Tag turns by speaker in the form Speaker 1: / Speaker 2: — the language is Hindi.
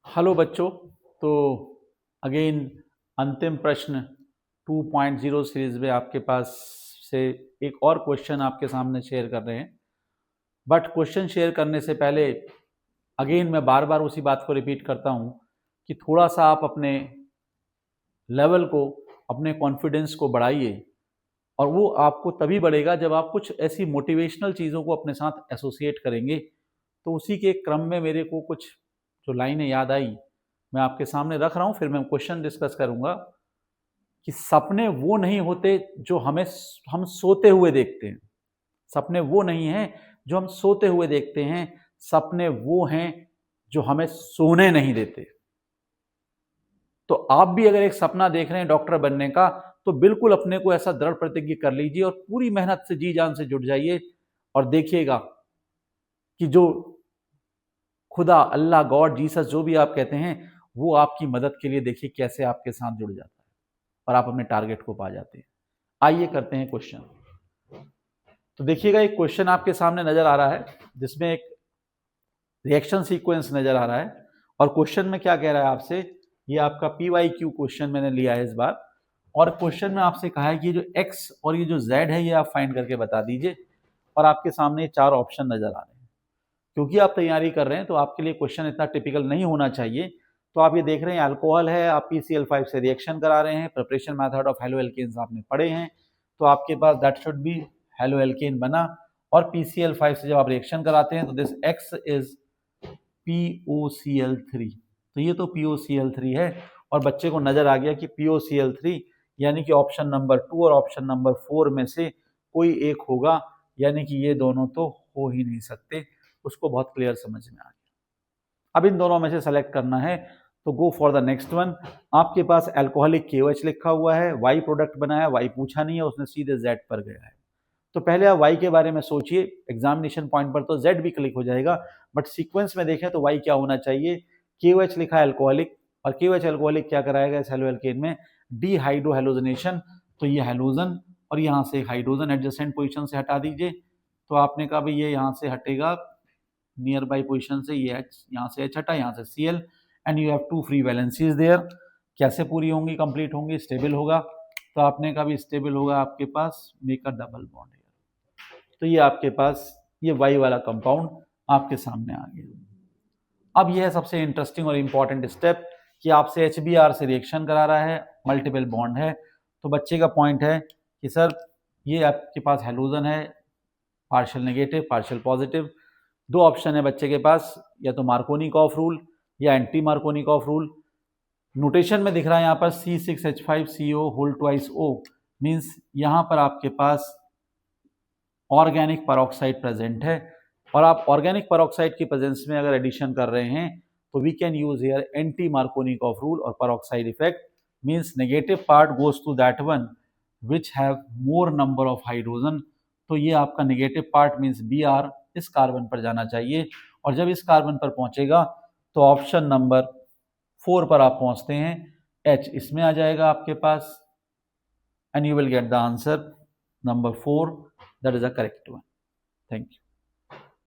Speaker 1: हेलो बच्चों। तो अगेन अंतिम प्रश्न 2.0 सीरीज में आपके पास से एक और क्वेश्चन आपके सामने शेयर कर रहे हैं। बट क्वेश्चन शेयर करने से पहले अगेन मैं बार बार उसी बात को रिपीट करता हूं कि थोड़ा सा आप अपने लेवल को, अपने कॉन्फिडेंस को बढ़ाइए। और वो आपको तभी बढ़ेगा जब आप कुछ ऐसी मोटिवेशनल चीज़ों को अपने साथ एसोसिएट करेंगे। तो उसी के क्रम में मेरे को कुछ जो लाइनें याद आई मैं आपके सामने रख रहा हूँ, फिर मैं क्वेश्चन डिस्कस करूंगा कि सपने वो नहीं होते जो हम सोते हुए देखते हैं। सपने वो नहीं हैं जो हम सोते हुए देखते हैं, सपने वो हैं जो हमें सोने नहीं देते। तो आप भी अगर एक सपना देख रहे हैं डॉक्टर बनने का, तो बिल्कुल अपने को ऐसा दृढ़ प्रतिज्ञ कर लीजिए और पूरी मेहनत से जी जान से जुट जाइए और देखिएगा कि जो खुदा, अल्लाह, गॉड, जीसस जो भी आप कहते हैं, वो आपकी मदद के लिए देखिए कैसे आपके साथ जुड़ जाता है और आप अपने टारगेट को पा जाते हैं। आइए करते हैं क्वेश्चन। तो देखिएगा एक क्वेश्चन आपके सामने नजर आ रहा है जिसमें एक रिएक्शन सीक्वेंस नजर आ रहा है और क्वेश्चन में क्या कह रहा है आपसे, ये आपका PYQ क्वेश्चन मैंने लिया है इस बार। और क्वेश्चन में आपसे कहा है कि जो x और ये जो z है ये आप फाइंड करके बता दीजिए। और आपके सामने 4 ऑप्शन नजर आ रहे हैं। क्योंकि आप तैयारी कर रहे हैं तो आपके लिए क्वेश्चन इतना टिपिकल नहीं होना चाहिए। तो आप ये देख रहे हैं अल्कोहल है, आप PCl5 से रिएक्शन करा रहे हैं, प्रिपरेशन मेथड ऑफ हेलोएल्केन्स आपने पढ़े हैं, तो आपके पास दैट शुड बी हेलोएल्केन बना। और PCl5 से जब आप रिएक्शन कराते हैं तो दिस x इज POCl3। तो ये तो POCl3 है और बच्चे को नजर आ गया कि POCl3 यानी कि ऑप्शन नंबर 2 और ऑप्शन नंबर 4 में से कोई एक होगा, यानी कि ये दोनों तो हो ही नहीं सकते। उसको बहुत क्लियर समझ में आ गया। अब इन दोनों में से सेलेक्ट करना है तो go for the next one. आपके पास अल्कोहलिक KOH लिखा हुआ है, Y प्रोडक्ट बना है, Y पूछा नहीं है, उसने सीधे Z पर गया है। तो पहले आप Y के बारे में सोचिए, एग्जामिनेशन पॉइंट पर तो Z भी क्लिक हो जाएगा, बट सीक्वेंस में देखें तो Y क्या होना चाहिए। KOH लिखा है अल्कोहलिक, और KOH अल्कोहलिक क्या कराएगा इस हेलोएल्केन में, डिहाइड्रोहेलोजनेशन। तो ये हेलोजन और यहाँ से हाइड्रोजन एडजेसेंट पोजीशन से हटा दीजिए। तो आपने कहा भाई ये यहाँ से हटेगा नियर बाई पोजिशन से, ये H यहाँ से H हटा, यहाँ से Cl, and you have 2 free valencies there. कैसे पूरी होंगी, कंप्लीट होंगी, स्टेबल होगा। तो आपने कहा भी स्टेबल होगा आपके पास, मेक अ डबल बॉन्ड। तो ये आपके पास ये Y वाला कंपाउंड आपके सामने आ गया। अब यह है सबसे इंटरेस्टिंग और इंपॉर्टेंट स्टेप कि आपसे HBr से रिएक्शन करा रहा है, मल्टीपल बॉन्ड है। तो बच्चे का पॉइंट है कि सर ये आपके पास हेलोजन है, पार्शियल नेगेटिव पार्शियल पॉजिटिव। दो ऑप्शन है बच्चे के पास, या तो मार्कोनिकॉफ रूल या एंटी मार्कोनिकॉफ रूल। नोटेशन में दिख रहा है यहाँ पर C6H5CO whole twice O, means यहाँ पर आपके पास ऑर्गेनिक पेरोक्साइड प्रेजेंट है। और आप ऑर्गेनिक पेरोक्साइड की प्रेजेंस में अगर एडिशन कर रहे हैं तो we can use here anti Markovnikov rule और peroxide effect, means negative part goes to that one which have more number of hydrogen. तो ये आपका नेगेटिव पार्ट मीन्स Br इस कार्बन पर जाना चाहिए, और जब इस कार्बन पर पहुंचेगा तो ऑप्शन नंबर 4 पर आप पहुंचते हैं, H इसमें आ जाएगा आपके पास, and you will get the answer number 4, that is the correct one. Thank you.